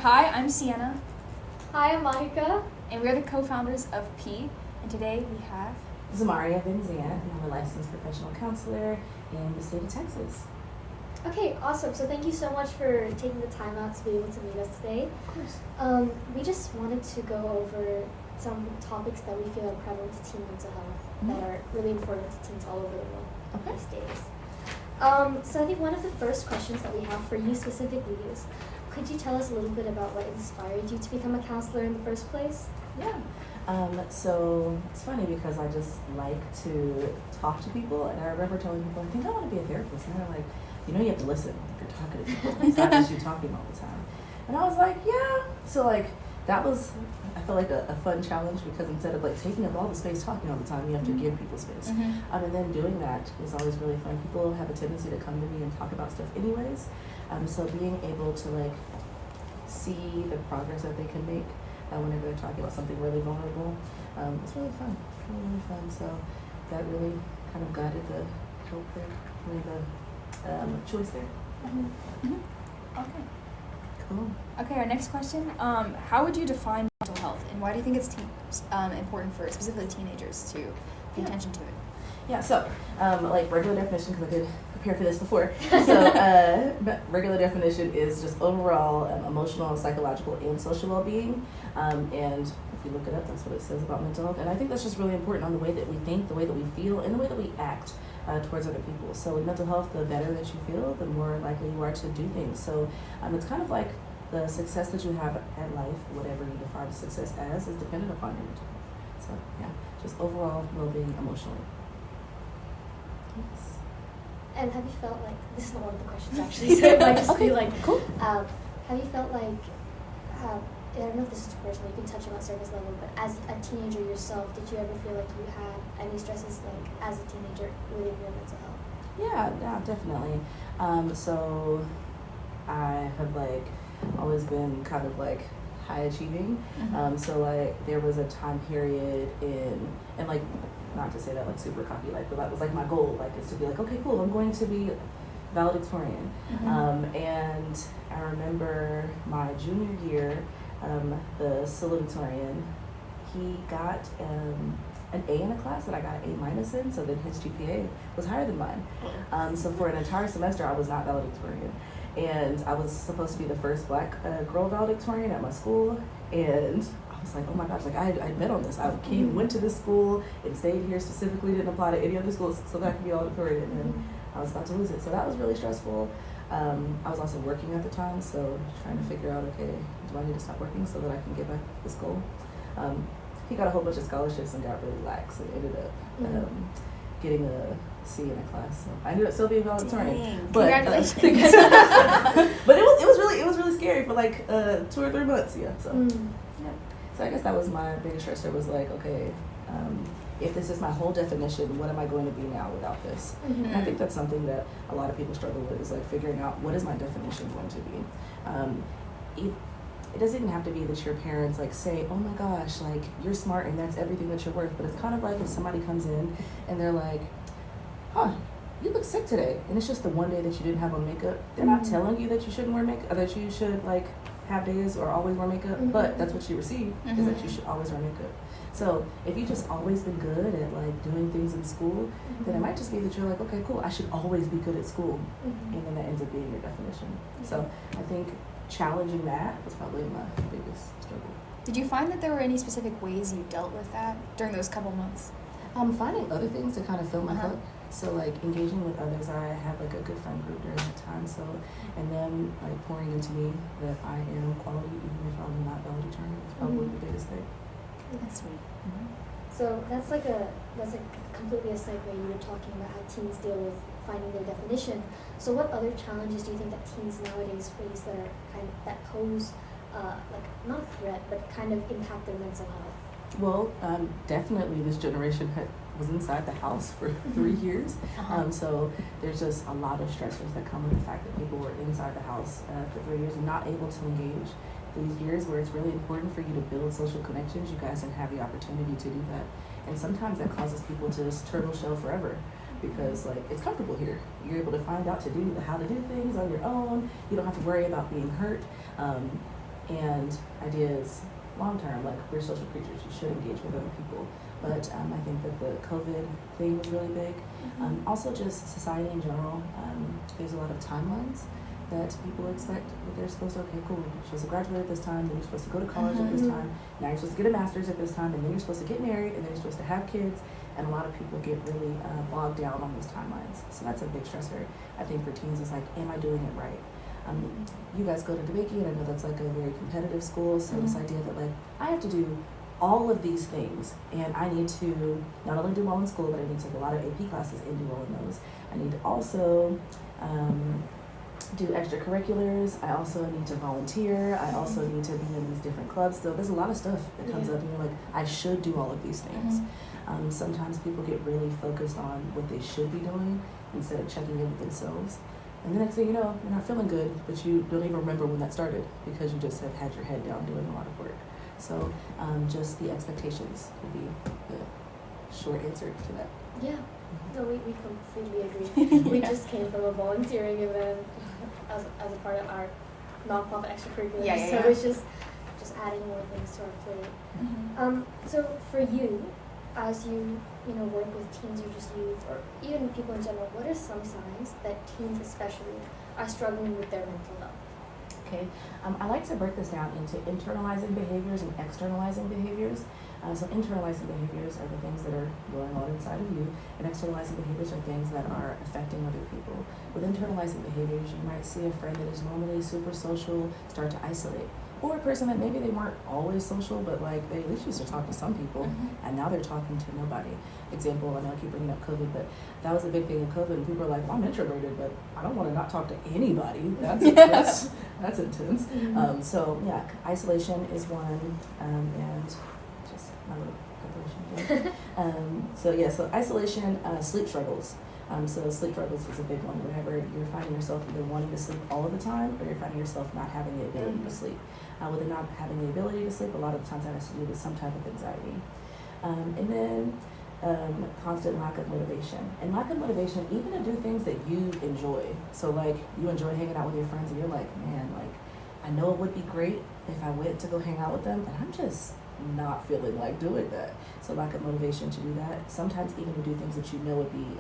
hi, I'm Sienna. Hi, I'm Mahika. And we're the co-founders of P. And today we have Zamaria Benzia, and I'm a licensed professional counselor in the state of Texas. Okay, awesome. So thank you so much for taking the time out to be able to meet us today. Of course. We just wanted to go over some topics that we feel are prevalent to teen mental health that are really important to teens all over the world these days. So I think one of the first questions that we have for you specifically is, could you tell us a little bit about what inspired you to become a counselor in the first place? Yeah. So it's funny because I just like to talk to people, and I remember telling people, I think I want to be a therapist, and they're like, you have to listen if you're talking to people. It's not just you talking all the time. And I was like, yeah. So that was, I feel like a fun challenge, because instead of taking up all the space talking all the time, you have to give people space. And then doing that is always really fun. People have a tendency to come to me and talk about stuff anyways. So being able to see the progress that they can make whenever they're talking about something really vulnerable, it's really fun. Really fun. So that really kind of guided the help there, really the choice there. Okay. Cool. Okay, our next question. How would you define mental health, and why do you think it's important for specifically teenagers to pay attention to it? Yeah, so regular definition, because I did prepare for this before. So regular definition is just overall emotional, psychological, and social well-being. And if you look it up, that's what it says about mental health. And I think that's just really important on the way that we think, the way that we feel, and the way that we act towards other people. So with mental health, the better that you feel, the more likely you are to do things. So it's kind of like the success that you have at life, whatever you define success as, is dependent upon your mental health. So yeah, just overall well-being emotionally. Yes. And have you felt like, this is not one of the questions actually, so it might just be cool. Have you felt like, I don't know if this is too personal, you can touch on at surface level, but as a teenager yourself, did you ever feel like you had any stresses as a teenager related to your mental health? Yeah, definitely. So I have always been kind of high achieving. So there was a time period and not to say that super cocky, but that was my goal, is to be okay, cool, I'm going to be valedictorian. And I remember my junior year, the salutatorian, he got an A in a class that I got an A- in, so then his GPA was higher than mine. So for an entire semester, I was not valedictorian. And I was supposed to be the first black girl valedictorian at my school, and I was like, oh my gosh, I bet on this. I went to this school and stayed here specifically, didn't apply to any other schools so that I could be valedictorian, and I was about to lose it. So that was really stressful. I was also working at the time, so trying to figure out, okay, do I need to stop working so that I can get back to this goal? He got a whole bunch of scholarships and got really lax and ended up getting a C in a class. So I ended up still being valedictorian. But, congratulations. But it was really scary for 2 or 3 months. Yeah. So yeah. So I guess that was my biggest stressor, was okay, if this is my whole definition, what am I going to be now without this? And I think that's something that a lot of people struggle with, is figuring out, what is my definition going to be? It doesn't even have to be that your parents say, oh my gosh, you're smart and that's everything that you're worth. But it's kind of if somebody comes in and they're like, huh, you look sick today, and it's just the one day that you didn't have on makeup. They're not telling you that you shouldn't wear makeup, or that you should have days or always wear makeup, but that's what you receive, is that you should always wear makeup. So if you just always been good at doing things in school, then it might just be that you're okay, cool, I should always be good at school, and then that ends up being your definition. So I think challenging that was probably my biggest struggle. Did you find that there were any specific ways you dealt with that during those couple months? Finding other things to kind of fill my cup. So engaging with others. I have a good friend group during that time. So, and them pouring into me that I am quality, even if I'm not valedictorian, is probably the biggest thing. That's sweet. So that's completely a segue. You were talking about how teens deal with finding their definition. So what other challenges do you think that teens nowadays face that are that pose not a threat, but kind of impact their mental health? Well, definitely this generation was inside the house for 3 years. So there's just a lot of stressors that come with the fact that people were inside the house for 3 years and not able to engage. These years where it's really important for you to build social connections, you guys didn't have the opportunity to do that. And sometimes that causes people to just turtle shell forever, because it's comfortable here. You're able to find out how to do things on your own. You don't have to worry about being hurt. And idea is long term, like we're social creatures, you should engage with other people. But I think that the COVID thing was really big. Also just society in general, there's a lot of timelines that people expect that they're supposed to, okay, cool, you're supposed to graduate at this time, then you're supposed to go to college at this time, now you're supposed to get a master's at this time, and then you're supposed to get married, and then you're supposed to have kids, and a lot of people get really bogged down on those timelines. So that's a big stressor, I think, for teens is like, am I doing it right? You guys go to DeBakey, and I know that's like a very competitive school, so this idea that like, I have to do all of these things, and I need to not only do well in school, but I need to take a lot of AP classes and do well in those. I need to also do extracurriculars. I also need to volunteer. I also need to be in these different clubs. So there's a lot of stuff that comes up, and you're like, I should do all of these things. Sometimes people get really focused on what they should be doing instead of checking in with themselves. And the next thing you know, you're not feeling good, but you don't even remember when that started because you just have had your head down doing a lot of work. So just the expectations would be the short answer to that. Yeah, no, we completely agree. We just came from a volunteering event as a part of our nonprofit extracurriculars, so it's just adding more things to our plate. So for you, as you work with teens or just youth, or even people in general, what are some signs that teens especially are struggling with their mental health? Okay, I like to break this down into internalizing behaviors and externalizing behaviors. So internalizing behaviors are the things that are going on inside of you, and externalizing behaviors are things that are affecting other people. With internalizing behaviors, you might see a friend that is normally super social start to isolate. Or a person that maybe they weren't always social, but like they at least used to talk to some people, and now they're talking to nobody. Example, I know I keep bringing up COVID, but that was the big thing in COVID, and people are like, well, I'm introverted, but I don't want to not talk to anybody. That's intense. So yeah, isolation is one, and just my little preparation. So isolation, sleep struggles. So sleep struggles is a big one. Whenever you're finding yourself either wanting to sleep all of the time, or you're finding yourself not having the ability to sleep. With it not having the ability to sleep, a lot of times that has to do with some type of anxiety. And then constant lack of motivation. And lack of motivation even to do things that you enjoy. So like you enjoy hanging out with your friends, and you're like, man, like I know it would be great if I went to go hang out with them, and I'm just not feeling like doing that. So lack of motivation to do that. Sometimes even to do things that you know would be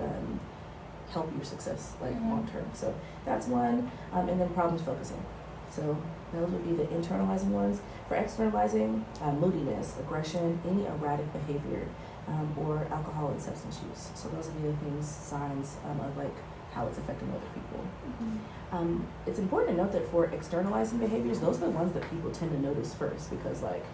help your success like long term. So that's one. And then problems focusing. So those would be the internalizing ones. For externalizing, moodiness, aggression, any erratic behavior, or alcohol and substance use. So those would be the things, signs of like how it's affecting other people. It's important to note that for externalizing behaviors, those are the ones that people tend to notice first, because like,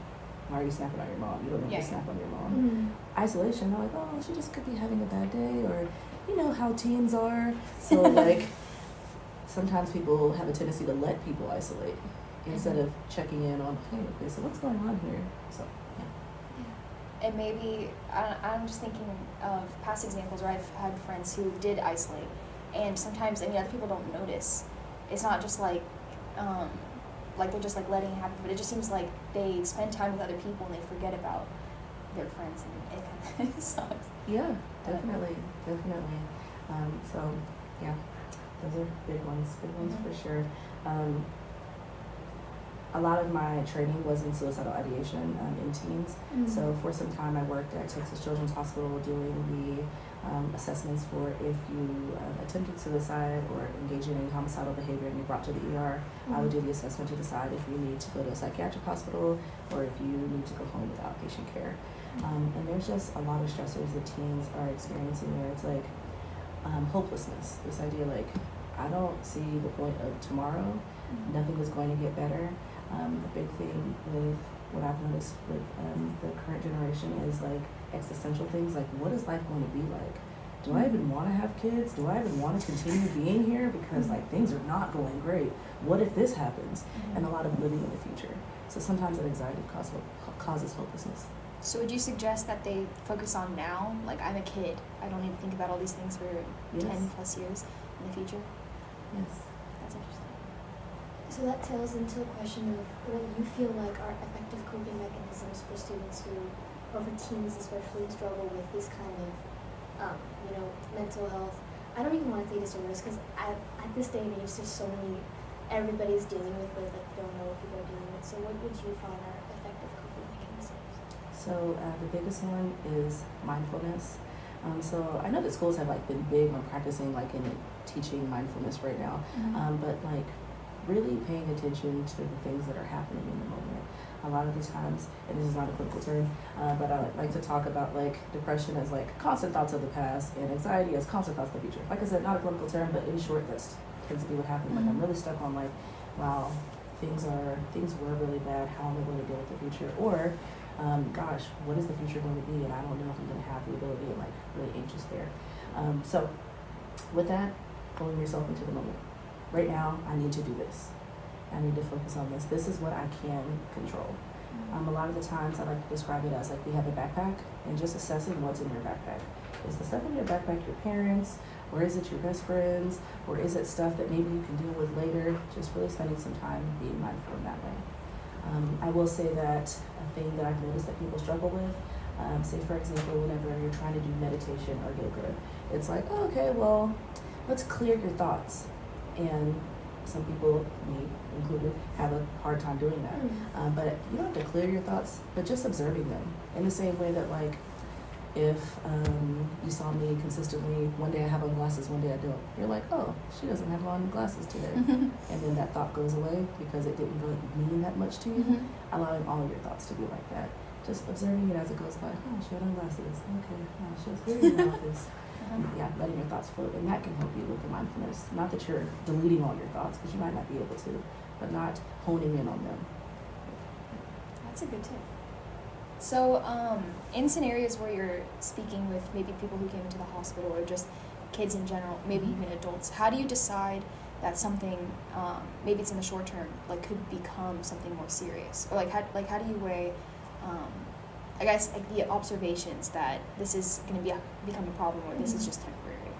why are you snapping on your mom? You don't need to snap on your mom. Isolation, they're like, oh, she just could be having a bad day, or you know how teens are. So like, sometimes people have a tendency to let people isolate instead of checking in on, hey, okay, so what's going on here? So yeah. And maybe, I'm just thinking of past examples where I've had friends who did isolate, and sometimes, other people don't notice. It's not just like they're just like letting it happen, but it just seems like they spend time with other people and they forget about their friends, and it kind of sucks. Yeah, definitely. So yeah, those are big ones for sure. A lot of my training was in suicidal ideation in teens. So for some time I worked at Texas Children's Hospital doing the assessments for if you attempted suicide or engaged in any homicidal behavior and you're brought to the ER. I would do the assessment to decide if you need to go to a psychiatric hospital or if you need to go home with outpatient care. And there's just a lot of stressors that teens are experiencing where it's like hopelessness. This idea like, I don't see the point of tomorrow. Nothing is going to get better. The big thing with what I've noticed with the current generation is like existential things, like what is life going to be like? Do I even want to have kids? Do I even want to continue being here? Because like things are not going great. What if this happens? And a lot of living in the future. So sometimes that anxiety causes hopelessness. So would you suggest that they focus on now? Like, I'm a kid. I don't need to think about all these things for 10 plus years in the future? Yes. That's interesting. So that tails into the question of what you feel like are effective coping mechanisms for students who, or for teens especially, struggle with this kind of, mental health. I don't even want to say disorders, because at this day and age, there's so many everybody's dealing with, but like you don't know what people are dealing with. So what would you find are effective coping mechanisms? So the biggest one is mindfulness. So I know that schools have like been big on practicing like in teaching mindfulness right now, but like really paying attention to the things that are happening in the moment. A lot of the times, and this is not a clinical term, but I like to talk about like depression as like constant thoughts of the past and anxiety as constant thoughts of the future. Like I said, not a clinical term, but in short, that's tends to be what happens. Like I'm really stuck on like, wow, things were really bad. How am I going to deal with the future? Or gosh, what is the future going to be? And I don't know if I'm going to have the ability, and like really anxious there. So with that, pulling yourself into the moment. Right now, I need to do this. I need to focus on this. This is what I can control. A lot of the times I like to describe it as like we have a backpack and just assessing what's in your backpack. Is the stuff in your backpack your parents, or is it your best friends, or is it stuff that maybe you can deal with later? Just really spending some time being mindful in that way. I will say that a thing that I've noticed that people struggle with, say for example, whenever you're trying to do meditation or yoga, it's like, oh, okay, well, let's clear your thoughts. And some people, me included, have a hard time doing that. But you don't have to clear your thoughts, but just observing them. In the same way that like, if you saw me consistently, one day I have on glasses, one day I don't, you're like, oh, she doesn't have on glasses today. And then that thought goes away because it didn't really mean that much to you. Allowing all of your thoughts to be like that. Just observing it as it goes by. Oh, she had on glasses. Okay, oh, she was hearing about this. Yeah, letting your thoughts float, and that can help you with the mindfulness. Not that you're deleting all your thoughts, because you might not be able to, but not honing in on them. That's a good tip. So, in scenarios where you're speaking with maybe people who came into the hospital or just kids in general, maybe even adults, how do you decide that something, maybe it's in the short term, like could become something more serious? Or like how do you weigh, I guess, like the observations that this is going to become a problem or this is just temporary?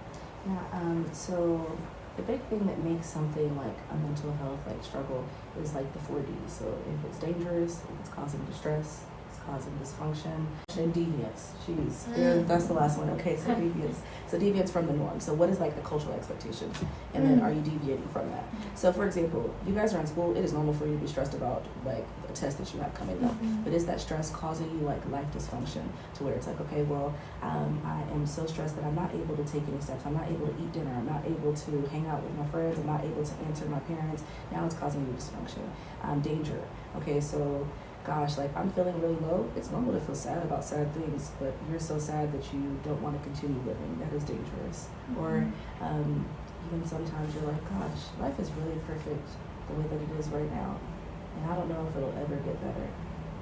Yeah, so the big thing that makes something like a mental health like struggle is like the 4Ds. So if it's dangerous, if it's causing distress, it's causing dysfunction, and deviance. Jeez, that's the last one. Okay, so deviance. So deviance from the norm. So what is like the cultural expectations? And then are you deviating from that? So for example, you guys are in school, it is normal for you to be stressed about like a test that you have coming up. But is that stress causing you like life dysfunction to where it's like, okay, well, I am so stressed that I'm not able to take any steps. I'm not able to eat dinner. I'm not able to hang out with my friends. I'm not able to answer my parents. Now it's causing you dysfunction. Danger. Okay, so gosh, like I'm feeling really low. It's normal to feel sad about sad things, but you're so sad that you don't want to continue living. That is dangerous. Or even sometimes you're like, gosh, life is really perfect the way that it is right now, and I don't know if it'll ever get better.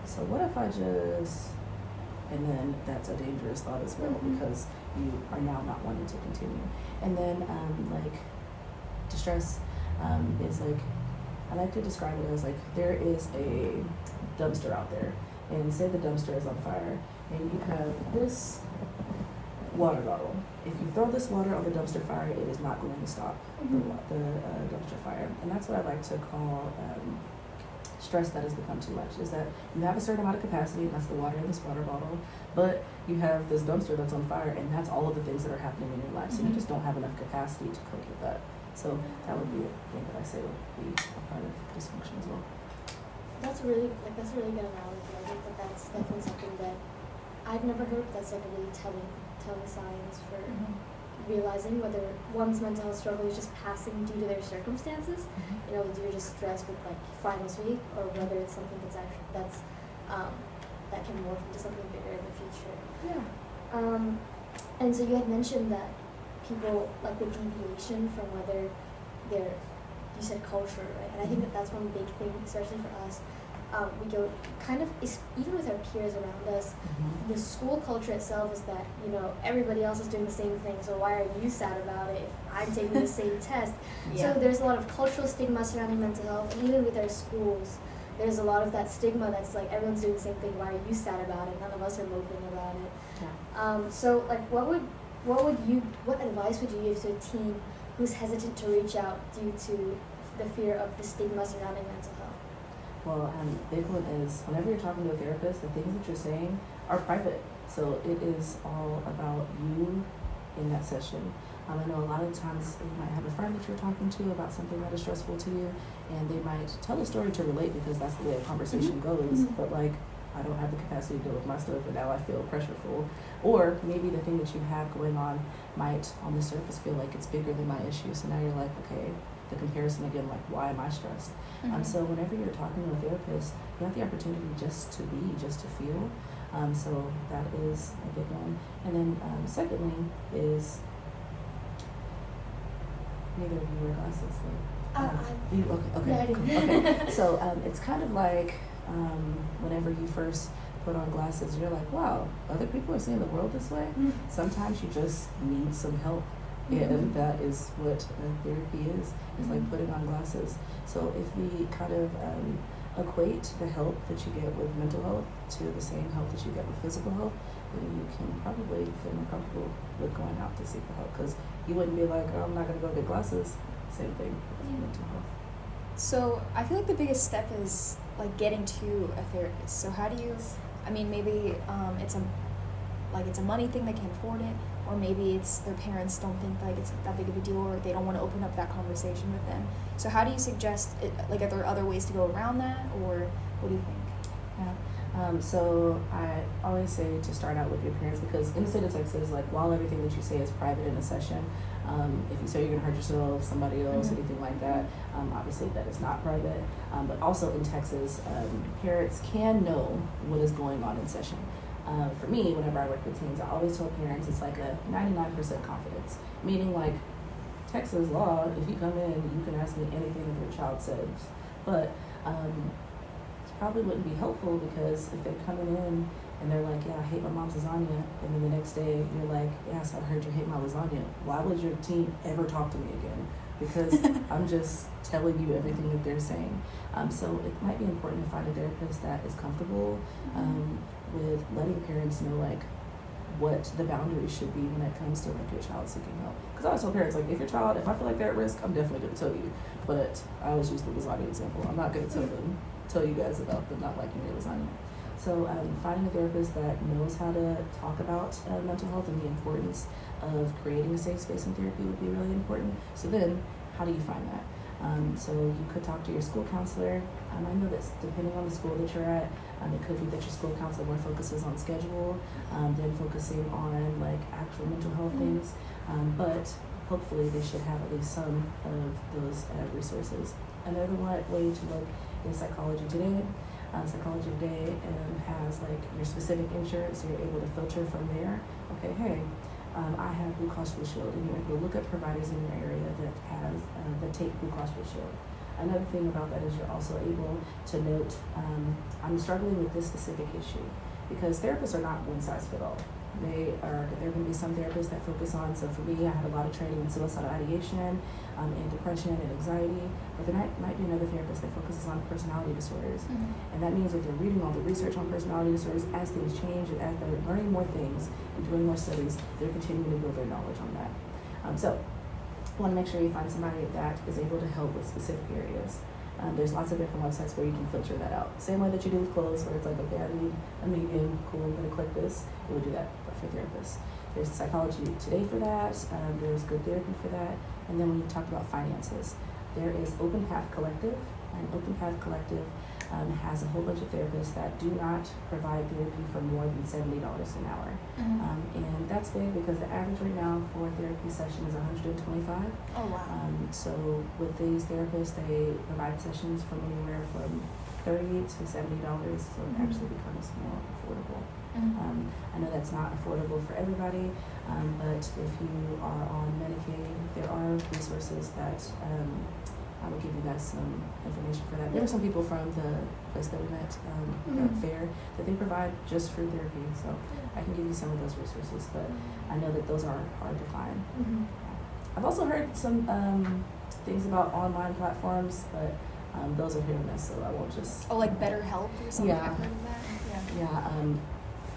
So what if I just, and then that's a dangerous thought as well because you are now not wanting to continue. And then like distress is like, I like to describe it as like there is a dumpster out there, and say the dumpster is on fire, and you have this water bottle. If you throw this water on the dumpster fire, it is not going to stop the dumpster fire. And that's what I like to call stress that has become too much, is that you have a certain amount of capacity, and that's the water in this water bottle, but you have this dumpster that's on fire, and that's all of the things that are happening in your life, so you just don't have enough capacity to cope with that. So that would be a thing that I say would be a part of dysfunction as well. That's a really good analogy. I think that's definitely something that I've never heard. That's like a really telling signs for realizing whether one's mental health struggle is just passing due to their circumstances. You know, whether you're just stressed with like finals week, or whether it's something that can morph into something bigger in the future. And so you had mentioned that people like the deviation from whether they're, you said culture, right? And I think that's one big thing, especially for us. We go kind of, even with our peers around us, the school culture itself is that, you know, everybody else is doing the same thing, so why are you sad about it if I'm taking the same test? So there's a lot of cultural stigma surrounding mental health, and even with our schools, there's a lot of that stigma that's like, everyone's doing the same thing, why are you sad about it? None of us are moping about it. So like, what advice would you give to a teen who's hesitant to reach out due to the fear of the stigma surrounding mental health? Well, big one is whenever you're talking to a therapist, the things that you're saying are private. So it is all about you in that session. I know a lot of times you might have a friend that you're talking to about something that is stressful to you, and they might tell a story to relate because that's the way a conversation goes, but like, I don't have the capacity to deal with my stuff, and now I feel pressureful. Or maybe the thing that you have going on might, on the surface, feel like it's bigger than my issue. So now you're like, okay, the comparison again, like, why am I stressed? So whenever you're talking to a therapist, you have the opportunity just to be, just to feel. So that is a big one. And then secondly is, neither of you wear glasses. You, okay, Yeah, I do. cool, okay. So it's kind of like whenever you first put on glasses, you're like, wow, other people are seeing the world this way. Sometimes you just need some help. And that is what therapy is. It's like putting on glasses. So if we kind of equate the help that you get with mental health to the same help that you get with physical health, then you can probably feel more comfortable with going out to seek the help. Because you wouldn't be like, oh, I'm not going to go get glasses. Same thing with mental health. So I feel like the biggest step is like getting to a therapist. So how do you, I mean, maybe it's a money thing, they can't afford it, or maybe it's their parents don't think like it's that big of a deal, or they don't want to open up that conversation with them. So how do you suggest it, like, are there other ways to go around that, or what do you think? Yeah. So I always say to start out with your parents, because in the state of Texas, like, while everything that you say is private in a session, if you say you're going to hurt yourself, somebody else, anything like that, obviously that is not private. But also in Texas, parents can know what is going on in session. For me, whenever I work with teens, I always tell parents it's like a 99% confidence, meaning like Texas law, if you come in, you can ask me anything that your child says. But it probably wouldn't be helpful, because if they're coming in and they're like, yeah, I hate my mom's lasagna, and then the next day you're like, yeah, so I heard you hate my lasagna. Why would your teen ever talk to me again? Because I'm just telling you everything that they're saying. So it might be important to find a therapist that is comfortable with letting parents know like what the boundaries should be when it comes to like your child seeking help. Because I always tell parents, like, if your child, if I feel like they're at risk, I'm definitely going to tell you. But I always use the lasagna example. I'm not going to tell you guys about them not liking your lasagna. So finding a therapist that knows how to talk about mental health and the importance of creating a safe space in therapy would be really important. So then, how do you find that? So you could talk to your school counselor. I know that depending on the school that you're at, it could be that your school counselor more focuses on schedule than focusing on like actual mental health things. But hopefully they should have at least some of those resources. Another way to look is Psychology Today. Psychology Today has like your specific insurance, so you're able to filter from there. Okay, hey, I have Blue Cross Blue Shield, and you're able to look at providers in your area that take Blue Cross Blue Shield. Another thing about that is you're also able to note, I'm struggling with this specific issue, because therapists are not one size fits all. There can be some therapists that focus on, so for me, I had a lot of training in suicidal ideation and depression and anxiety, but there might be another therapist that focuses on personality disorders. And that means that they're reading all the research on personality disorders as things change, and as they're learning more things and doing more studies, they're continuing to build their knowledge on that. So you want to make sure you find somebody that is able to help with specific areas. There's lots of different websites where you can filter that out. Same way that you do with clothes, where it's like, okay, I need a medium, cool, I'm going to click this. It would do that for therapists. There's Psychology Today for that. There's Good Therapy for that. And then when you talk about finances, there is Open Path Collective. And Open Path Collective has a whole bunch of therapists that do not provide therapy for more than $70 an hour. And that's big, because the average right now for a therapy session is $125. Oh, wow. So with these therapists, they provide sessions from anywhere from $30 to $70, so it actually becomes more affordable. I know that's not affordable for everybody, but if you are on Medicaid, there are resources that I will give you guys some information for that. There are some people from the place that we met at Fair that they provide just free therapy, so I can give you some of those resources, but I know that those are hard to find. I've also heard some things about online platforms, but those are hit or miss, so I won't just... Oh, like BetterHelp or something? Yeah. I've heard of that. Yeah.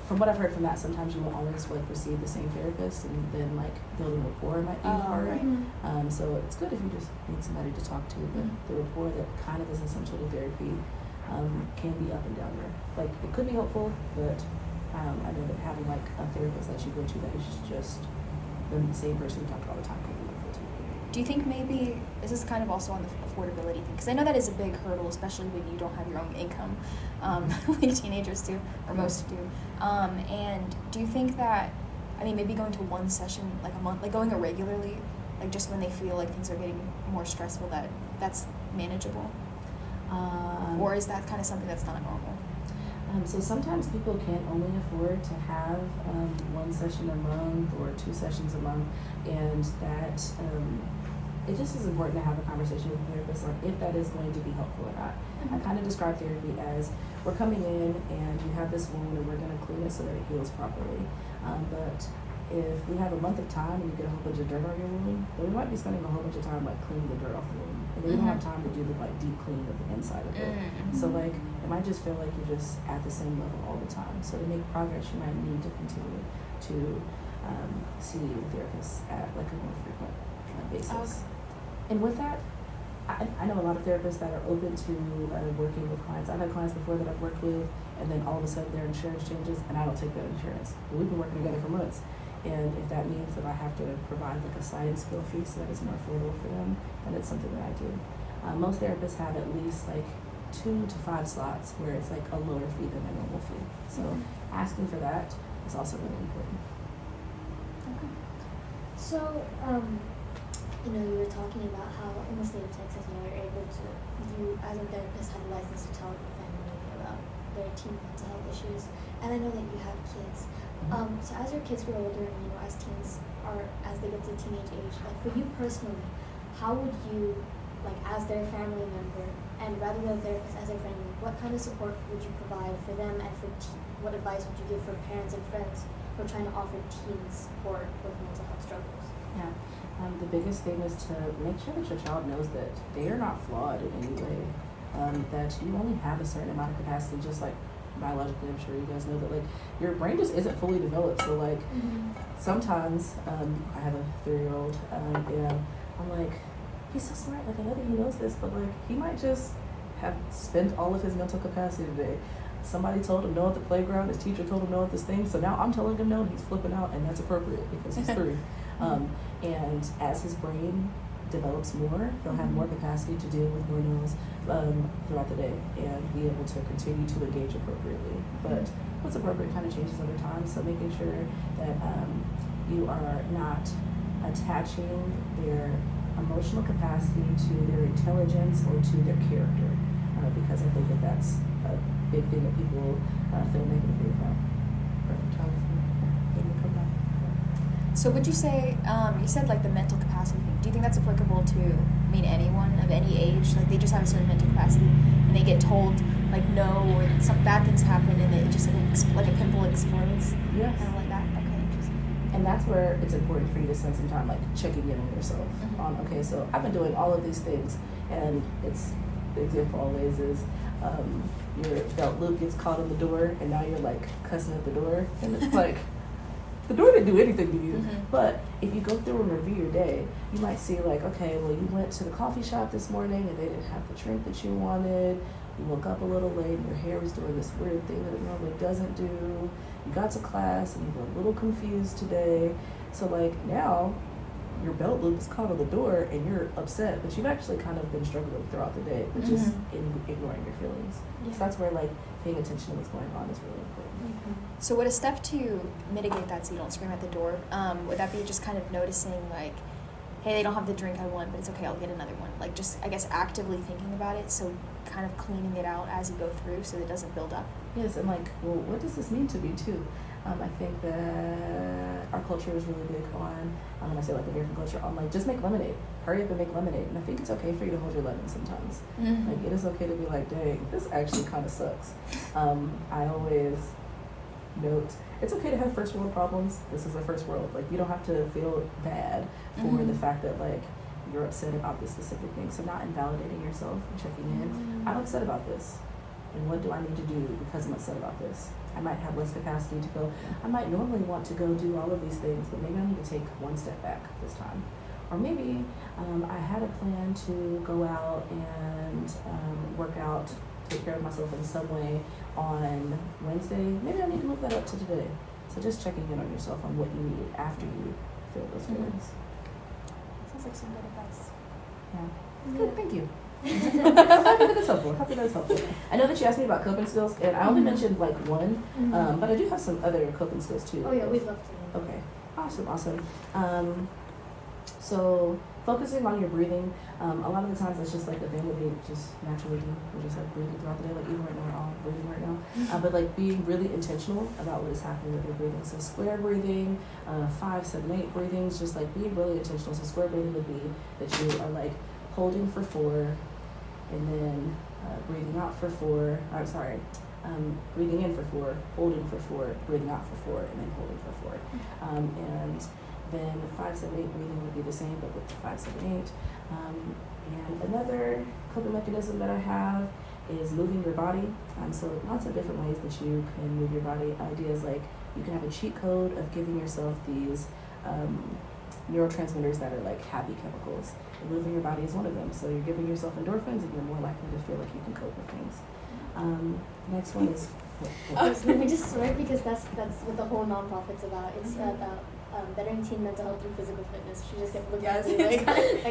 From what I've heard from that, sometimes you won't always like receive the same therapist, and then like building rapport might be hard. Right. So it's good if you just need somebody to talk to, but the rapport that kind of is essential to therapy can be up and down there. Like, it could be helpful, but I know that having like a therapist that you go to that is just the same person you talk to all the time could be helpful too. Do you think maybe this is kind of also on the affordability thing? Because I know that is a big hurdle, especially when you don't have your own income, like teenagers do, or most do. And do you think that, I mean, maybe going to one session like a month, like going irregularly, like just when they feel like things are getting more stressful, that's manageable? Or is that kind of something that's not normal? So sometimes people can't only afford to have one session a month or 2 sessions a month, and that it just is important to have a conversation with the therapist on if that is going to be helpful or not. I kind of describe therapy as we're coming in and you have this wound and we're going to clean it so that it heals properly. But if we have a month of time and you get a whole bunch of dirt on your wound, then we might be spending a whole bunch of time like cleaning the dirt off the wound, and then we don't have time to do the like deep clean of the inside of it. So like it might just feel like you're just at the same level all the time. So to make progress, you might need to continue to see the therapist at like a more frequent basis. Okay. And with that, I know a lot of therapists that are open to working with clients. I've had clients before that I've worked with, and then all of a sudden their insurance changes, and I don't take that insurance. But we've been working together for months. And if that means that I have to provide like a sliding scale fee so that it's more affordable for them, then it's something that I do. Most therapists have at least like 2 to 5 slots where it's like a lower fee than a normal fee. So asking for that is also really important. Okay. So, you know, you were talking about how in the state of Texas, you know, you're able to, you as a therapist have a license to tell your family about their teen mental health issues. And I know that you have kids. So as your kids grow older and, you know, as teens are, as they get to teenage age, like for you personally, how would you, like as their family member, and rather than a therapist, as their family, what kind of support would you provide for them, and for what advice would you give for parents and friends who are trying to offer teens support with mental health struggles? Yeah. The biggest thing is to make sure that your child knows that they are not flawed in any way. That you only have a certain amount of capacity, just like biologically, I'm sure you guys know that like your brain just isn't fully developed. So like sometimes I have a 3-year-old and I'm like, he's so smart, like I know that he knows this, but like he might just have spent all of his mental capacity today. Somebody told him no at the playground, his teacher told him no at this thing, so now I'm telling him no and he's flipping out, and that's appropriate because he's 3. And as his brain develops more, he'll have more capacity to deal with more no's throughout the day and be able to continue to engage appropriately. But what's appropriate kind of changes over time, so making sure that you are not attaching their emotional capacity to their intelligence or to their character, because I think that that's a big thing that people feel negatively about. Perfect time for me to come back. So would you say, you said like the mental capacity thing, do you think that's applicable to, I mean, anyone of any age? Like they just have a certain mental capacity and they get told like no, or some bad things happen and it just like a pimple explodes? Yes. Kind of like that? Okay, interesting. And that's where it's important for you to spend some time like checking in on yourself. On, okay, so I've been doing all of these things, and it's, the example always is your belt loop gets caught on the door and now you're like cussing at the door, and it's like, the door didn't do anything to you. But if you go through and review your day, you might see like, okay, well you went to the coffee shop this morning and they didn't have the drink that you wanted. You woke up a little late and your hair was doing this weird thing that it normally doesn't do. You got to class and you were a little confused today. So like now your belt loop is caught on the door and you're upset, but you've actually kind of been struggling throughout the day, but just ignoring your feelings. So that's where like paying attention to what's going on is really important. So would a step to mitigate that so you don't scream at the door, would that be just kind of noticing like, hey, they don't have the drink I want, but it's okay, I'll get another one. Like just, I guess, actively thinking about it, so kind of cleaning it out as you go through so that it doesn't build up. Yes, and like, well, what does this mean to me too? I think that our culture is really big on, when I say like American culture, on like, just make lemonade. Hurry up and make lemonade. And I think it's okay for you to hold your lemon sometimes. Like, it is okay to be like, dang, this actually kind of sucks. I always note, it's okay to have first world problems. This is a first world. Like, you don't have to feel bad for the fact that like you're upset about this specific thing. So not invalidating yourself and checking in. I'm upset about this. And what do I need to do because I'm upset about this? I might have less capacity to go. I might normally want to go do all of these things, but maybe I need to take one step back this time. Or maybe I had a plan to go out and work out, take care of myself in some way on Wednesday. Maybe I need to move that up to today. So just checking in on yourself on what you need after you feel those feelings. Sounds like some good advice. Yeah. Good, thank you. I'm happy that it's helpful. Happy that it's helpful. I know that you asked me about coping skills, and I only mentioned like one, but I do have some other coping skills too. Oh yeah, we'd love to know. Okay, awesome. So focusing on your breathing, a lot of the times that's just like a thing that we just naturally do. We're just like breathing throughout the day, like even right now we're all breathing right now. But like being really intentional about what is happening with your breathing. So square breathing, 5, 7, 8 breathings, just like being really intentional. So square breathing would be that you are like holding for 4, and then breathing out for 4. Breathing in for 4, holding for 4, breathing out for 4, and then holding for 4. And then 5, 7, 8 breathing would be the same, but with the 5, 7, 8. And another coping mechanism that I have is moving your body. So lots of different ways that you can move your body. Ideas like you can have a cheat code of giving yourself these neurotransmitters that are like happy chemicals. And moving your body is one of them. So you're giving yourself endorphins, and you're more likely to feel like you can cope with things. Next one is. Let me just swear, because that's what the whole nonprofit's about. It's about bettering teen mental health through physical fitness. She just kept looking at me like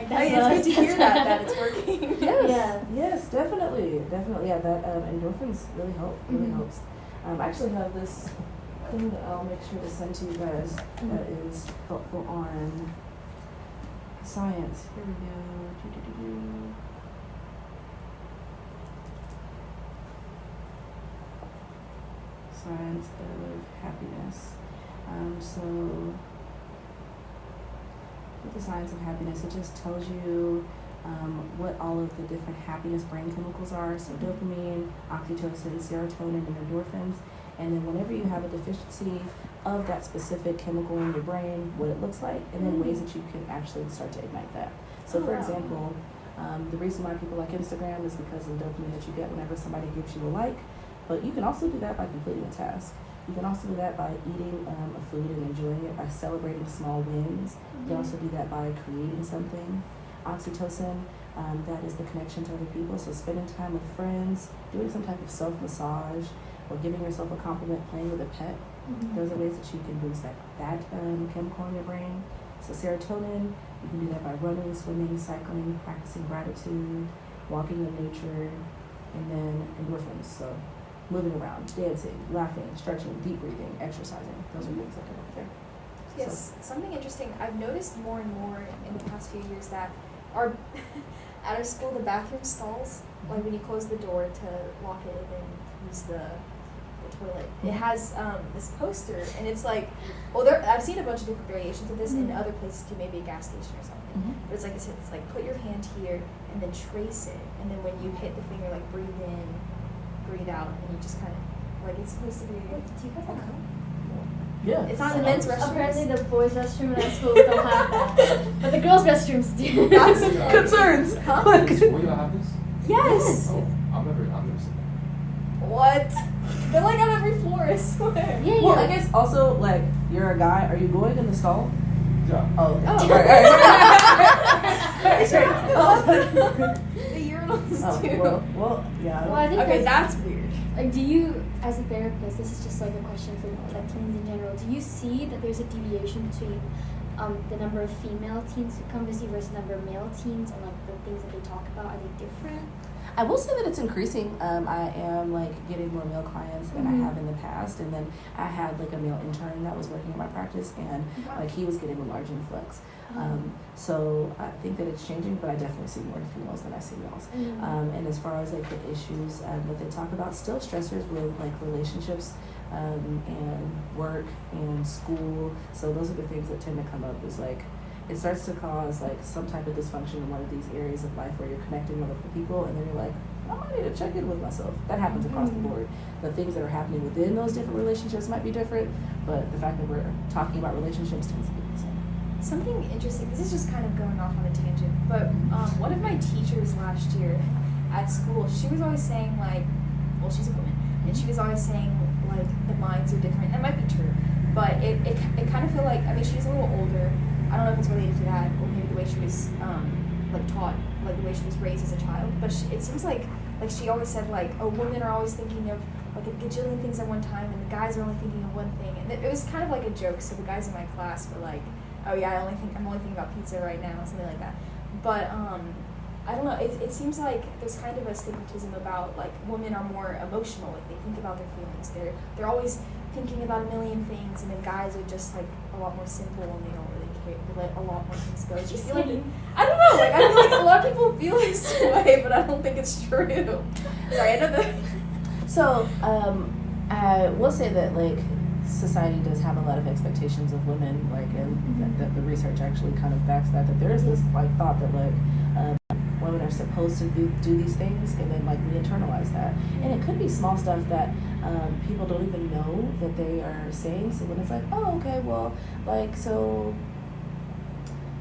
that's it's good to hear that it's working. Yes, definitely. Yeah, that endorphins really help. Really helps. I actually have this thing that I'll make sure to send to you guys that is helpful on science. Here we go. Science of happiness. So with the science of happiness, it just tells you what all of the different happiness brain chemicals are. So dopamine, oxytocin, serotonin, and endorphins. And then whenever you have a deficiency of that specific chemical in your brain, what it looks like, and then ways that you can actually start to ignite that. So for example, the reason why people like Instagram is because of the dopamine that you get whenever somebody gives you a like. But you can also do that by completing a task. You can also do that by eating a food and enjoying it, by celebrating small wins. You can also do that by creating something. Oxytocin, that is the connection to other people. So spending time with friends, doing some type of self-massage, or giving yourself a compliment, playing with a pet. Those are ways that you can boost that chemical in your brain. So serotonin, you can do that by running, swimming, cycling, practicing gratitude, walking in nature, and then endorphins. So moving around, dancing, laughing, stretching, deep breathing, exercising. Those are things that come up there. Yes, something interesting. I've noticed more and more in the past few years that at our school, the bathroom stalls, like when you close the door to lock it and use the toilet, it has this poster, and it's like, I've seen a bunch of different variations of this in other places too, maybe a gas station or something. But it's like it's like put your hand here and then trace it, and then when you hit the finger, like breathe in, breathe out, and you just kind of like it's supposed to be. Wait, do you guys have that? Yeah. It's not in the men's restroom. Apparently the boys' restroom in our schools don't have that, but the girls' restrooms do. That's concerns. Huh? Will you have this? Yes. Oh, I've never seen that. What? They're like on every floor, I swear. Yeah. Well, I guess also, like, you're a guy. Are you going in the stall? Yeah. Oh, okay. Oh. Right. The urinals Oh, too. well, yeah. Well, I think Okay, that's weird. like, do you, as a therapist, this is just like a question for like teens in general, do you see that there's a deviation between the number of female teens who come to see versus the number of male teens, and like the things that they talk about, are they different? I will say that it's increasing. I am like getting more male clients than I have in the past, and then I had like a male intern that was working in my practice, and like he was getting a large influx. So I think that it's changing, but I definitely see more females than I see males. And as far as like the issues that they talk about, still stressors with like relationships and work and school. So those are the things that tend to come up. Is like it starts to cause like some type of dysfunction in one of these areas of life where you're connecting with other people, and then you're like, I might need to check in with myself. That happens across the board. The things that are happening within those different relationships might be different, but the fact that we're talking about relationships tends to be the same. Something interesting, this is just kind of going off on a tangent, but one of my teachers last year at school, she was always saying like, well, she's a woman, and she was always saying like the minds are different. That might be true, but it kind of feel like, I mean, she's a little older. I don't know if it's related to that, or maybe the way she was like taught, like the way she was raised as a child, but it seems like she always said like, oh, women are always thinking of like a gajillion things at one time, and the guys are only thinking of one thing. And it was kind of like a joke, so the guys in my class were like, oh yeah, I'm only thinking about pizza right now, something like that. But I don't know. It seems like there's kind of a stigmatism about like women are more emotional. Like they think about their feelings. They're always thinking about a million things, and then guys are just like a lot more simple and they don't really care. They let a lot more things go. It's just feel like I don't know. Like I feel like a lot of people feel this way, but I don't think it's true. Sorry, I know that. So, I will say that like society does have a lot of expectations of women, like, and that the research actually kind of backs that there is this like thought that like women are supposed to do these things, and then like we internalize that, and it could be small stuff that people don't even know that they are saying. So when it's like, oh, okay, well, like, so,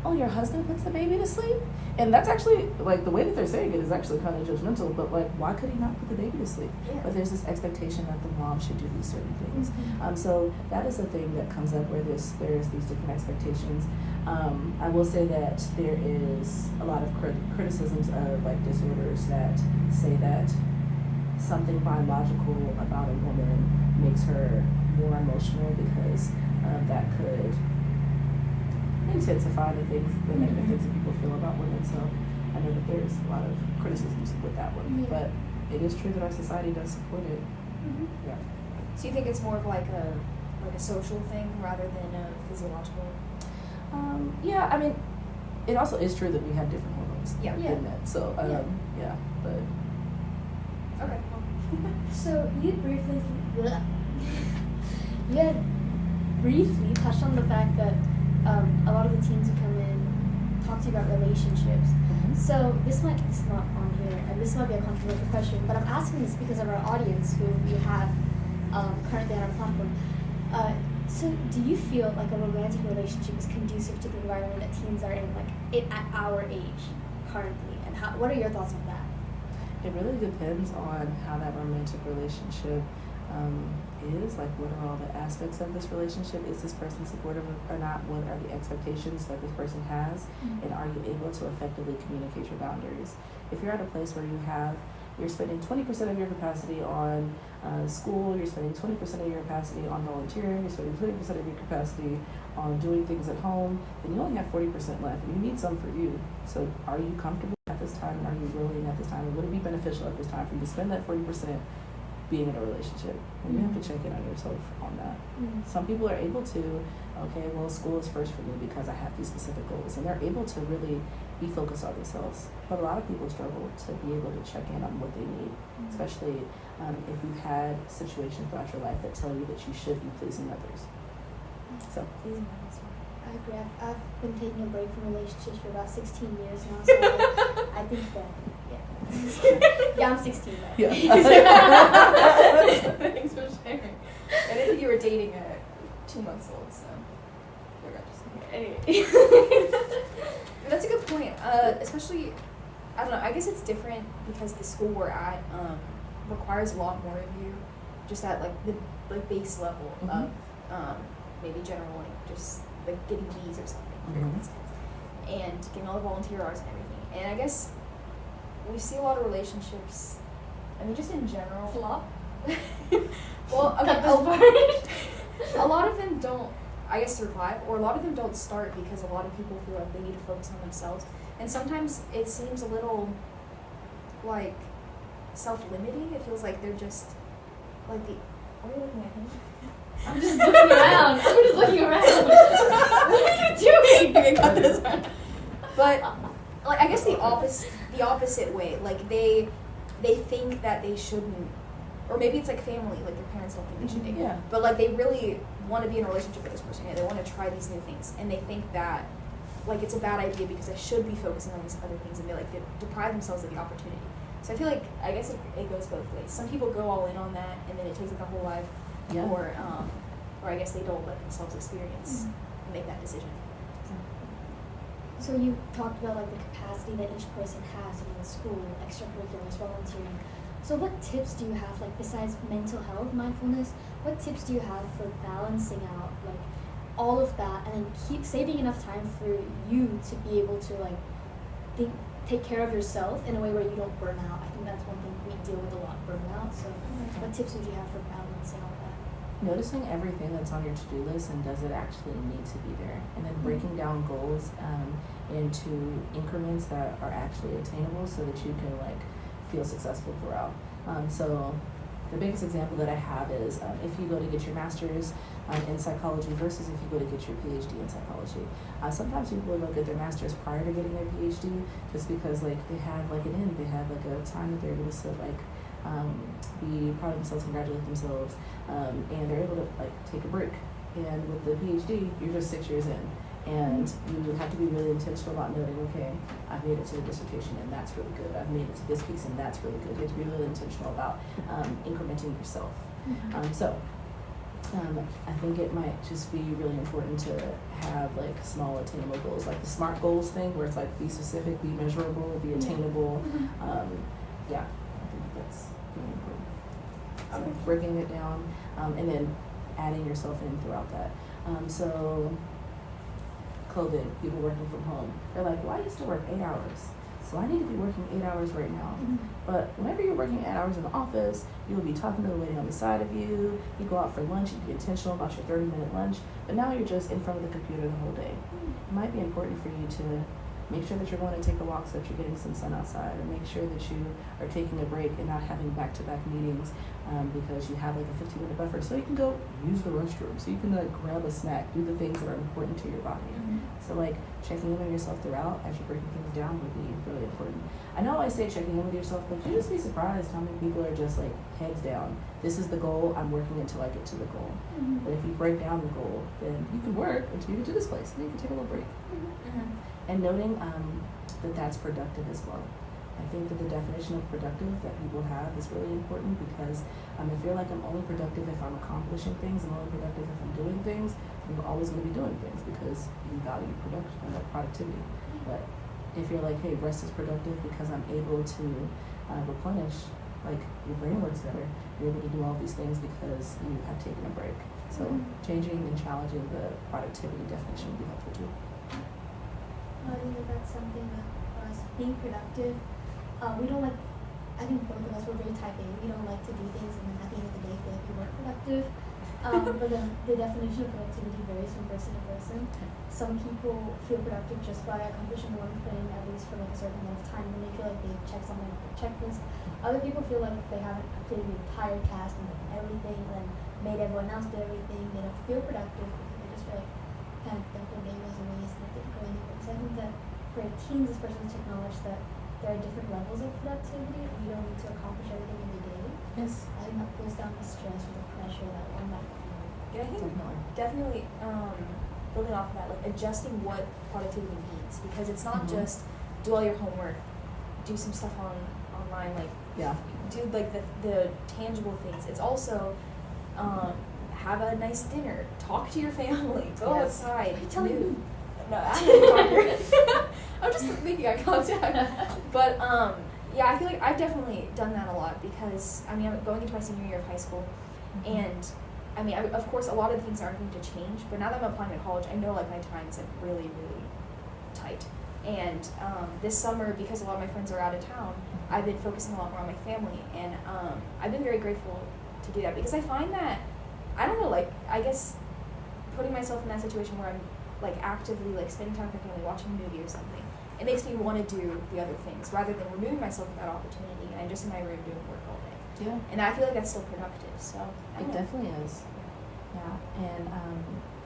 oh, your husband puts the baby to sleep, and that's actually like the way that they're saying it is actually kind of judgmental. But like, why could he not put the baby to sleep? Yeah. But there's this expectation that the mom should do these certain things. So that is the thing that comes up where there's these different expectations. I will say that there is a lot of criticisms of like disorders that say that something biological about a woman makes her more emotional because that could intensify the negative things that people feel about women. So I know that there's a lot of criticisms with that one, but it is true that our society does support it. Yeah. So you think it's more of like a social thing rather than a physiological? Yeah, I mean, it also is true that we have different hormones in that. So, yeah, but. Okay. So you had briefly touched on the fact that a lot of the teens who come in talk to you about relationships. So it's not on here, and this might be a controversial question, but I'm asking this because of our audience who we have currently on our platform. So do you feel like a romantic relationship is conducive to the environment that teens are in, like at our age currently, and what are your thoughts on that? It really depends on how that romantic relationship is. Like, what are all the aspects of this relationship? Is this person supportive or not? What are the expectations that this person has? And are you able to effectively communicate your boundaries? If you're at a place where you're spending 20% of your capacity on school, you're spending 20% of your capacity on volunteering, you're spending 20% of your capacity on doing things at home, then you only have 40% left. You need some for you. So are you comfortable at this time? Are you willing at this time? And would it be beneficial at this time for you to spend that 40% being in a relationship? And you have to check in on yourself on that. Some people are able to, okay, well, school is first for me because I have these specific goals, and they're able to really be focused on themselves. But a lot of people struggle to be able to check in on what they need, especially if you've had situations throughout your life that tell you that you should be pleasing others. So I agree. I've been taking a break from relationships for about 16 years now, so I think that, yeah, I'm 16 now. yeah. Thanks for sharing. I didn't think you were dating at 2 months old, so anyway. That's a good point. Especially, I don't know. I guess it's different because the school we're at requires a lot more of you, just at like the base level of maybe general, like just like getting B's or something, for instance, and getting all the volunteer hours and everything. And I guess we see a lot of relationships. I mean, just in general. Flop? Well, okay, a lot of them don't, I guess, survive, or a lot of them don't start because a lot of people feel like they need to focus on themselves. And sometimes it seems a little like self-limiting. It feels like they're just like are you looking at him? I'm just looking around. What are you doing? Okay, cut this one. But like, I guess the opposite way. Like they think that they shouldn't, or maybe it's like family. Like their parents don't think they should date. Yeah. But like they really want to be in a relationship with this person. Yeah, they want to try these new things, and they think that like it's a bad idea because they should be focusing on these other things, and they like deprive themselves of the opportunity. So I feel like I guess it goes both ways. Some people go all in on that, and then it takes like a whole life. Yeah. Or I guess they don't let themselves experience and make that decision. So you talked about like the capacity that each person has in school, extracurriculars, volunteering. So what tips do you have, like besides mental health, mindfulness, what tips do you have for balancing out like all of that and then keep saving enough time for you to be able to like take care of yourself in a way where you don't burn out? I think that's one thing we deal with a lot, burnout. So what tips would you have for balancing all that? noticing everything that's on your to-do list and does it actually need to be there, and then breaking down goals into increments that are actually attainable so that you can like feel successful throughout. So the biggest example that I have is if you go to get your master's in psychology versus if you go to get your PhD in psychology. Sometimes people will go get their master's prior to getting their PhD just because like they have like an end, they have like a time that they're able to like be proud of themselves, congratulate themselves, and they're able to like take a break. And with the PhD, you're just 6 years in, and you have to be really intentional about noting, okay, I've made it to the dissertation, and that's really good. I've made it to this piece, and that's really good. You have to be really intentional about incrementing yourself. I think it might just be really important to have like small attainable goals, like the SMART goals thing, where it's like be specific, be measurable, be attainable. Yeah, I think that's really important. So breaking it down, and then adding yourself in throughout that. So COVID, people working from home, they're like, well, I used to work 8 hours, so I need to be working 8 hours right now. But whenever you're working 8 hours in the office, you'll be talking to the lady on the side of you, you go out for lunch, you be intentional about your 30-minute lunch, but now you're just in front of the computer the whole day. It might be important for you to make sure that you're going to take a walk so that you're getting some sun outside, or make sure that you are taking a break and not having back-to-back meetings because you have like a 15-minute buffer, so you can go use the restroom, so you can like grab a snack, do the things that are important to your body. So like checking in on yourself throughout as you're breaking things down would be really important. I know I say checking in with yourself, but you just be surprised how many people are just like heads down. This is the goal, I'm working until I get to the goal. But if you break down the goal, then you can work until you get to this place, and then you can take a little break. And noting that that's productive as well. I think that the definition of productive that people have is really important because I feel like I'm only productive if I'm accomplishing things. I'm only productive if I'm doing things. I'm always going to be doing things because you value productivity. But if you're like, hey, rest is productive because I'm able to replenish, like your brain works better. You're able to do all these things because you have taken a break. So changing and challenging the productivity definition would be helpful too. I think that's something that for us being productive, we don't like, I think both of us were very type A. We don't like to do things and then at the end of the day feel like we weren't productive. But then the definition of productivity varies from person to person. Some people feel productive just by accomplishing one thing, at least for like a certain amount of time, and they feel like they've checked something off their checklist. Other people feel like if they haven't completed the entire task and done everything and then made everyone else do everything, they don't feel productive because they just feel like kind of the whole day was a waste and it didn't go anywhere. So I think that for teens, it's person to acknowledge that there are different levels of productivity and you don't need to accomplish everything in the day. Yes. I think that pulls down the stress or the pressure that one might feel. Yeah, I think definitely building off of that, like adjusting what productivity means, because it's not just do all your homework, do some stuff online, like do like the tangible things. It's also have a nice dinner, talk to your family, go outside. Are you telling me? No, I'm just making eye contact. But yeah, I feel like I've definitely done that a lot because I mean I'm going into my senior year of high school, and I mean of course a lot of the things aren't going to change. But now that I'm applying to college, I know like my time's like really tight. And this summer, because a lot of my friends are out of town, I've been focusing a lot more on my family, and I've been very grateful to do that because I find that I don't know, like I guess putting myself in that situation where I'm like actively like spending time with my family, watching a movie or something, it makes me want to do the other things rather than removing myself from that opportunity and I'm just in my room doing work all day. Yeah. And I feel like that's still productive. So It definitely is. Yeah. And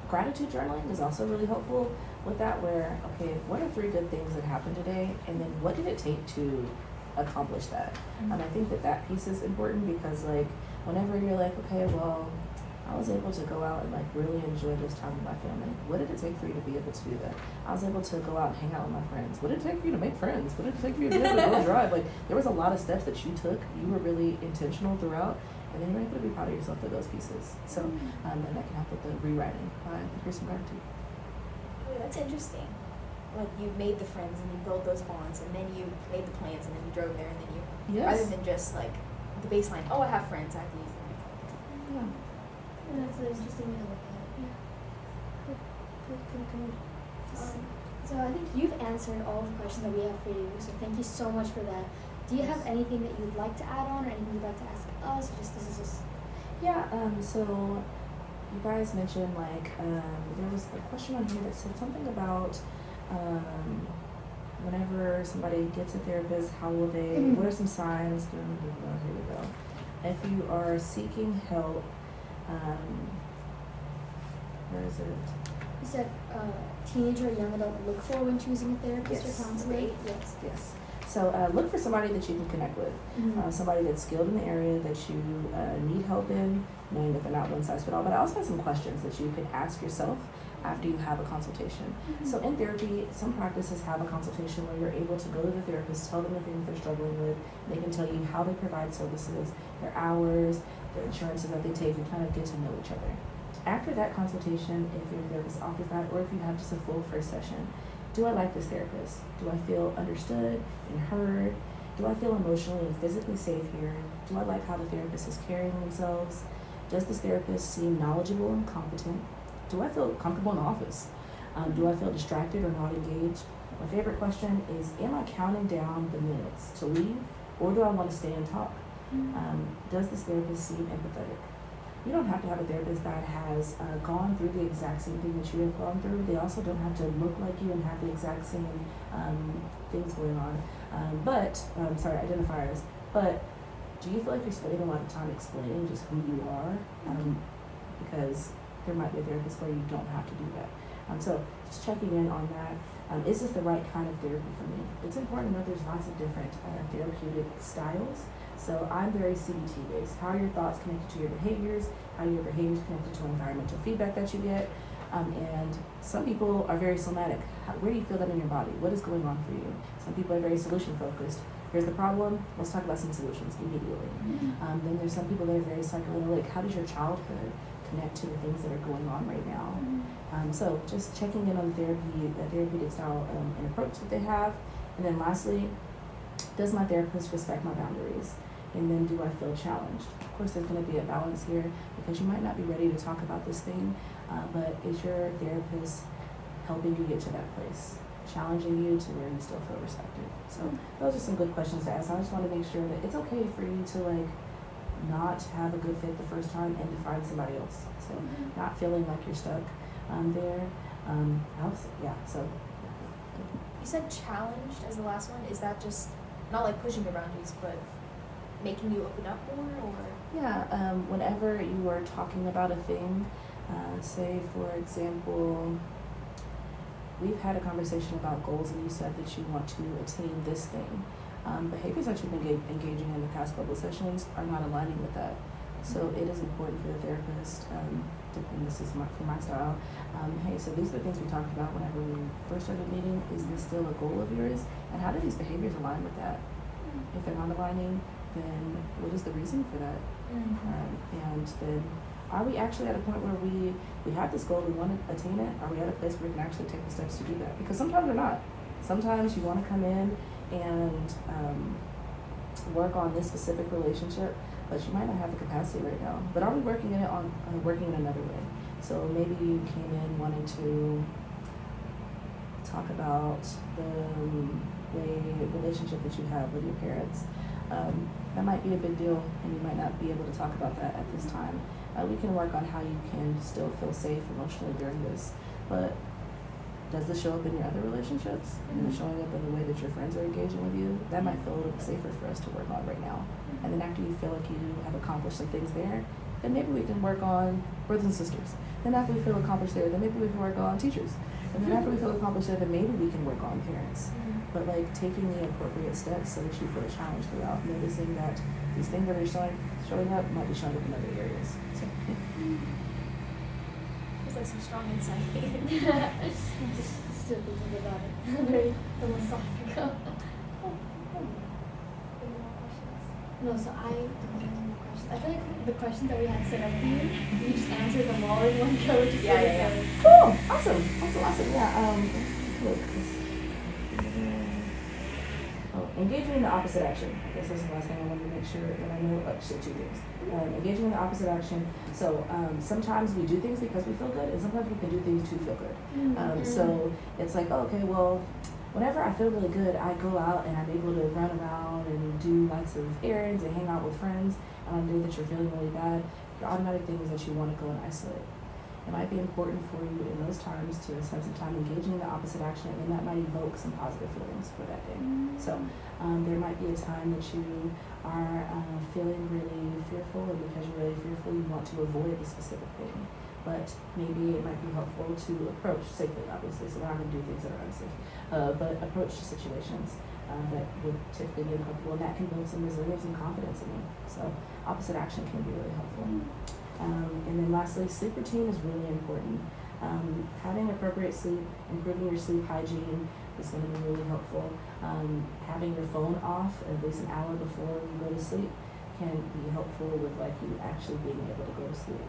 gratitude journaling is also really helpful with that, where okay, what are 3 good things that happened today, and then what did it take to accomplish that? I think that piece is important because like whenever you're like, okay, well, I was able to go out and like really enjoy this time with my family. What did it take for you to be able to do that? I was able to go out and hang out with my friends. What did it take for you to make friends? What did it take for you to be able to go drive? Like there was a lot of steps that you took. You were really intentional throughout, and then you're able to be proud of yourself for those pieces. So and that can help with the rewriting. Here's some gratitude. Oh, that's interesting. Like you made the friends and you built those bonds, and then you made the plans, and then you drove there, and then you rather than just like the baseline. Oh, I have friends. I have to use them. Yeah. And that's an interesting way to look at it. Good. So I think you've answered all of the questions that we have for you, so thank you so much for that. Do you have anything that you'd like to add on or anything you'd like to ask us? This is just... Yeah, so you guys mentioned like there was a question on here that said something about whenever somebody gets a therapist, how will they? What are some signs? Here we go. If you are seeking help, where is it? You said teenager or young adult look for when choosing a therapist Yes. or counselor? Yes. Yes. So look for somebody that you can connect with, somebody that's skilled in the area that you need help in, knowing that they're not one size fit all. But I also have some questions that you could ask yourself after you have a consultation. So in therapy, some practices have a consultation where you're able to go to the therapist, tell them the things they're struggling with. They can tell you how they provide services, their hours, their insurances that they take, and kind of get to know each other. After that consultation, if your therapist offers that, or if you have just a full first session, do I like this therapist? Do I feel understood and heard? Do I feel emotionally and physically safe here? Do I like how the therapist is carrying themselves? Does this therapist seem knowledgeable and competent? Do I feel comfortable in the office? Do I feel distracted or not engaged? My favorite question is, am I counting down the minutes to leave, or do I want to stay and talk? Does this therapist seem empathetic? You don't have to have a therapist that has gone through the exact same thing that you have gone through. They also don't have to look like you and have the exact same things going on. Identifiers. But do you feel like you're spending a lot of time explaining just who you are? Because there might be a therapist where you don't have to do that. So just checking in on that. Is this the right kind of therapy for me? It's important to know there's lots of different therapeutic styles. So I'm very CBT based. How are your thoughts connected to your behaviors? How are your behaviors connected to environmental feedback that you get? And some people are very somatic. Where do you feel that in your body? What is going on for you? Some people are very solution focused. Here's the problem. Let's talk about some solutions immediately. Then there's some people that are very psychoanalytic. How does your childhood connect to the things that are going on right now? So just checking in on the therapeutic style and approach that they have. And then lastly, does my therapist respect my boundaries? And then do I feel challenged? Of course, there's going to be a balance here because you might not be ready to talk about this thing, but is your therapist helping you get to that place, challenging you to where you still feel respected? So those are some good questions to ask. I just want to make sure that it's okay for you to not have a good fit the first time and to find somebody else. So not feeling like you're stuck there. So. You said challenged as the last one. Is that just not like pushing your boundaries, but making you open up more, or? Yeah, whenever you are talking about a thing, say for example, we've had a conversation about goals and you said that you want to attain this thing. Behaviors that you've been engaging in the past couple of sessions are not aligning with that. So it is important for the therapist, and this is for my style, hey, so these are the things we talked about whenever we first started meeting. Is this still a goal of yours? And how do these behaviors align with that? If they're not aligning, then what is the reason for that? And then are we actually at a point where we have this goal, we want to attain it? Are we at a place where we can actually take the steps to do that? Because sometimes we're not. Sometimes you want to come in and work on this specific relationship, but you might not have the capacity right now. But are we working in another way? So maybe you came in wanting to talk about the relationship that you have with your parents. That might be a big deal, and you might not be able to talk about that at this time. We can work on how you can still feel safe emotionally during this. But does this show up in your other relationships? And it's showing up in the way that your friends are engaging with you? That might feel a little safer for us to work on right now. And then after you feel like you have accomplished some things there, then maybe we can work on brothers and sisters. Then after we feel accomplished there, then maybe we can work on teachers. And then after we feel accomplished there, then maybe we can work on parents. But taking the appropriate steps so that you feel challenged throughout, noticing that these things that are showing up might be showing up in other areas. So, There's like some strong insight. Still thinking about it. Very philosophical. Any more questions? No, so I don't have any more questions. I feel like the questions that we had set up for you, you just answered them all in one go. Which is really good. Cool. Awesome. Yeah. Look. Engaging in the opposite action. I guess that's the last thing I wanted to make sure that I know. Two things. Engaging in the opposite action. So sometimes we do things because we feel good, and sometimes we can do things to feel good. So it's like, okay, well, whenever I feel really good, I go out and I'm able to run around and do lots of errands and hang out with friends. And on the day that you're feeling really bad, your automatic thing is that you want to go and isolate. It might be important for you in those times to spend some time engaging in the opposite action, and that might evoke some positive feelings for that day. So there might be a time that you are feeling really fearful, and because you're really fearful, you want to avoid a specific thing. But maybe it might be helpful to approach safely, obviously, so we're not going to do things that are unsafe, but approach to situations that would typically be uncomfortable, and that can build some resilience and confidence in you. So opposite action can be really helpful. And then lastly, sleep routine is really important. Having appropriate sleep, improving your sleep hygiene is going to be really helpful. Having your phone off at least an hour before you go to sleep can be helpful with like you actually being able to go to sleep.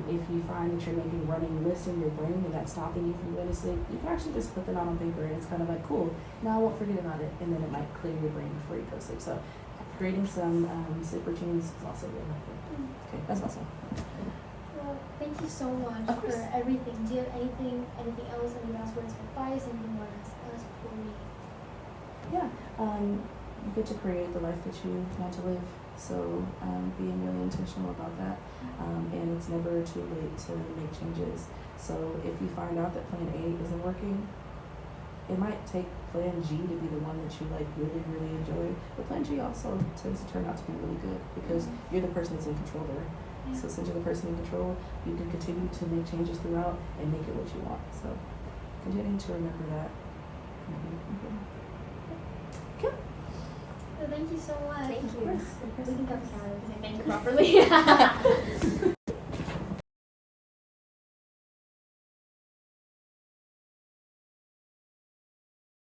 If you find that you're making running lists in your brain and that's stopping you from going to sleep, you can actually just put them out on paper and it's kind of like, cool, now I won't forget about it, and then it might clear your brain before you go to sleep. So creating some sleep routines is also really helpful. Okay, that's awesome. Well, thank you so much Of for course. everything. Do you have anything else, any last words of advice, anything you want to ask before we? Yeah, you get to create the life that you want to live. So being really intentional about that, and it's never too late to make changes. So if you find out that plan A isn't working, it might take plan G to be the one that you like really, really enjoy. But plan G also tends to turn out to be really good because you're the person that's in control there. Yeah. So since you're the person in control, you can continue to make changes throughout and make it what you want. So continuing to remember that. Good. So thank you so much. Thank you. We can cut the camera because I thank you properly.